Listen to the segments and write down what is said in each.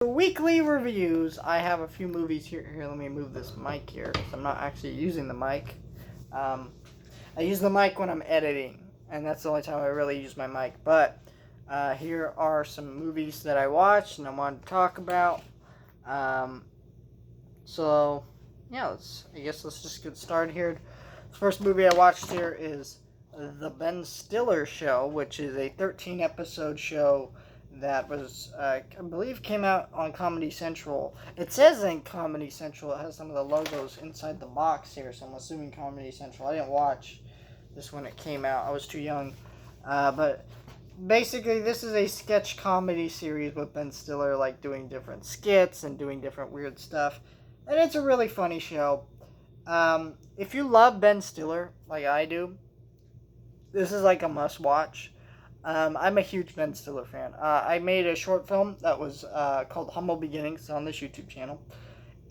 Weekly reviews. I have a few movies here. Here, let me move this mic here because I'm not actually using the mic. Um, I use the mic when I'm editing, and that's the only time I really use my mic. But here are some movies that I watched and I wanted to talk about. Um, so, yeah, I guess let's just get started here. The first movie I watched here is The Ben Stiller Show, which is a 13-episode show that was, I believe, came out on Comedy Central. It says in Comedy Central. It has some of the logos inside the box here, so I'm assuming Comedy Central. I didn't watch this when it came out. I was too young. But basically, this is a sketch comedy series with Ben Stiller, like, doing different skits and doing different weird stuff. And it's a really funny show. If you love Ben Stiller, like I do, this is like a must-watch. I'm a huge Ben Stiller fan. I made a short film that was called Humble Beginnings on this YouTube channel.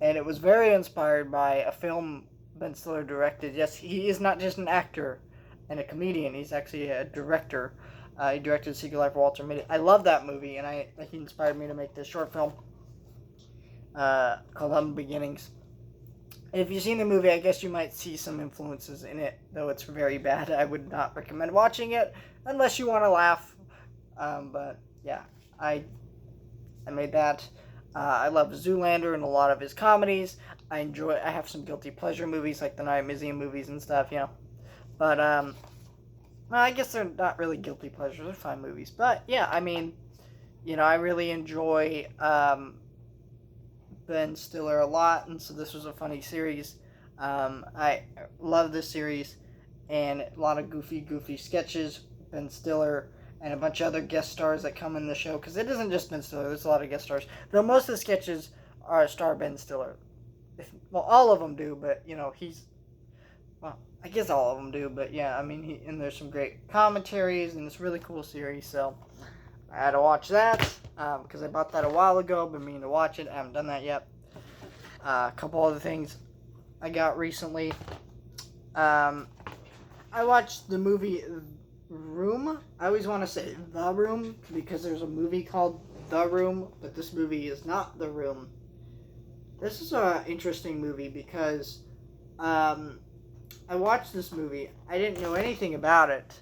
And it was very inspired by a film Ben Stiller directed. Yes, he is not just an actor and a comedian. He's actually a director. He directed Secret Life of Walter Mitty. I love that movie, and he inspired me to make this short film called Humble Beginnings. And if you've seen the movie, I guess you might see some influences in it, though it's very bad. I would not recommend watching it unless you want to laugh. But yeah, I made that. I love Zoolander and a lot of his comedies. I have some guilty pleasure movies like the Night Museum movies and stuff, But well, I guess they're not really guilty pleasures. They're fine movies. But yeah, I mean, I really enjoy Ben Stiller a lot, and so this was a funny series. I love this series, and a lot of goofy sketches. Ben Stiller and a bunch of other guest stars that come in the show, because it isn't just Ben Stiller. There's a lot of guest stars. Though most of the sketches star Ben Stiller. Well, all of them do, but I guess all of them do, but yeah, I mean, and there's some great commentaries, and it's a really cool series. So I had to watch that because I bought that a while ago. Been meaning to watch it. I haven't done that yet. A couple other things I got recently. I watched the movie Room. I always want to say The Room because there's a movie called The Room, but this movie is not The Room. This is an interesting movie because I watched this movie. I didn't know anything about it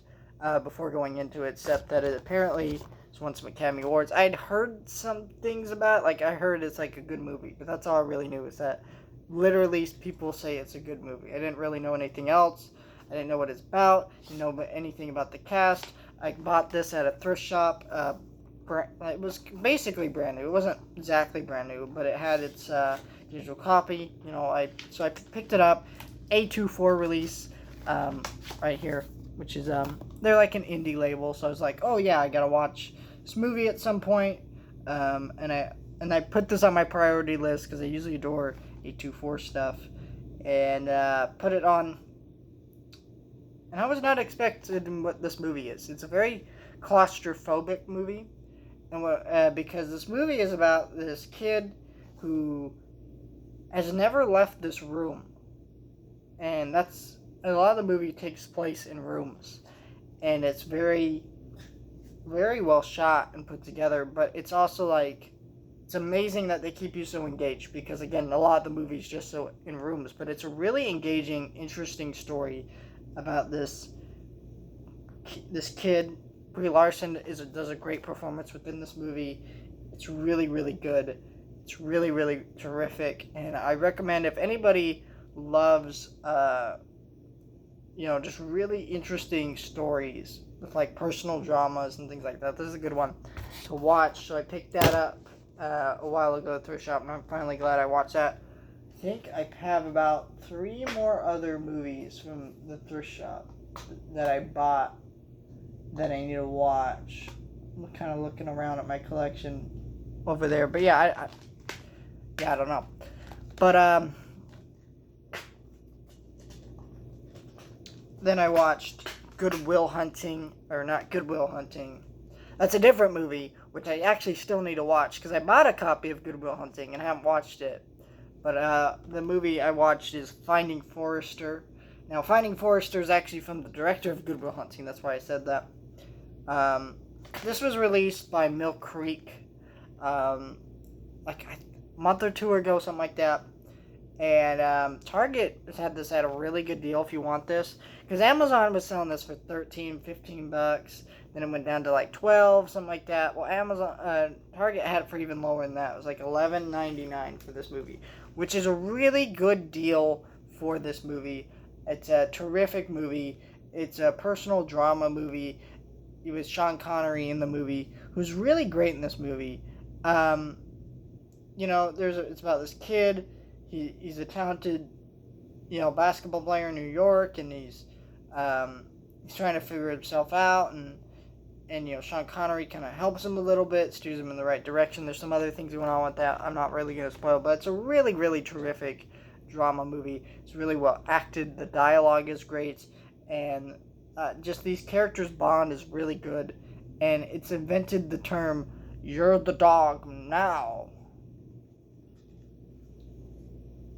before going into it, except that it apparently won some Academy Awards. I'd heard some things about it. Like, I heard it's like a good movie, but that's all I really knew is that literally people say it's a good movie. I didn't really know anything else. I didn't know what it's about. Didn't know anything about the cast. I bought this at a thrift shop. It was basically brand new. It wasn't exactly brand new, but it had its digital copy. So I picked it up. A24 release right here, which is they're like an indie label. So I was like, oh yeah, I gotta watch this movie at some point. And I put this on my priority list because I usually adore A24 stuff, and put it on. And I was not expecting what this movie is. It's a very claustrophobic movie, and because this movie is about this kid who has never left this room, and that's a lot of the movie takes place in rooms, and it's very, very well shot and put together. But it's also like it's amazing that they keep you so engaged because again, a lot of the movie's just so in rooms, but it's a really engaging, interesting story about this kid. Brie Larson does a great performance within this movie. It's really, really good. It's really, really terrific, and I recommend if anybody loves, just really interesting stories with like personal dramas and things like that. This is a good one to watch. So I picked that up a while ago at the thrift shop, and I'm finally glad I watched that. I think I have about 3 more other movies from the thrift shop that I bought that I need to watch. I'm kind of looking around at my collection over there, but yeah, I don't know. But then I watched Good Will Hunting, or not Good Will Hunting. That's a different movie, which I actually still need to watch because I bought a copy of Good Will Hunting and haven't watched it. But the movie I watched is Finding Forrester. Now, Finding Forrester is actually from the director of Good Will Hunting. That's why I said that. This was released by Mill Creek. like a month or two ago, something like that. And Target has had this at a really good deal if you want this. Because Amazon was selling this for 13, 15 bucks. Then it went down to like 12, something like that. Well, Target had it for even lower than that. It was like $11.99 for this movie, which is a really good deal for this movie. It's a terrific movie. It's a personal drama movie. It was Sean Connery in the movie, who's really great in this movie. It's about this kid. He's a talented, basketball player in New York, and he's trying to figure himself out, and Sean Connery kind of helps him a little bit, steers him in the right direction. There's some other things going on with that I'm not really going to spoil, but it's a really, really terrific drama movie. It's really well acted. The dialogue is great, and just these characters' bond is really good, and it's invented the term "you're the dog now."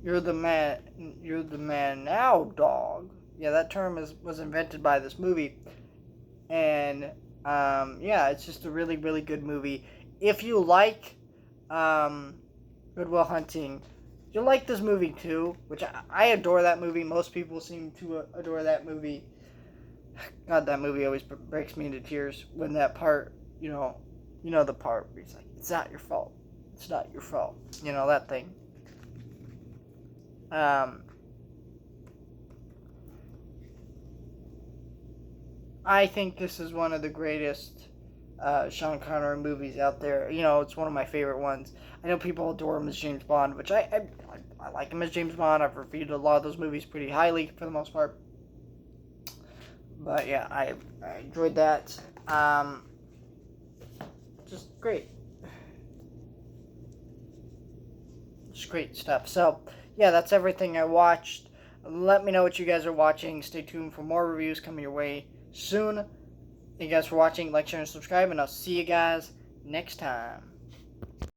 You're the man now, dog. Yeah, that term was invented by this movie. And, it's just a really, really good movie. If you like Good Will Hunting, you'll like this movie too, which I adore that movie. Most people seem to adore that movie. God, that movie always breaks me into tears when that part, the part where he's like, it's not your fault. It's not your fault. That thing. I think this is one of the greatest Sean Connery movies out there. It's one of my favorite ones. I know people adore him as James Bond, which I like him as James Bond. I've reviewed a lot of those movies pretty highly for the most part. But yeah, I enjoyed that. Just great. Just great stuff. So, yeah, that's everything I watched. Let me know what you guys are watching. Stay tuned for more reviews coming your way soon. Thank you guys for watching. Like, share, and subscribe, and I'll see you guys next time.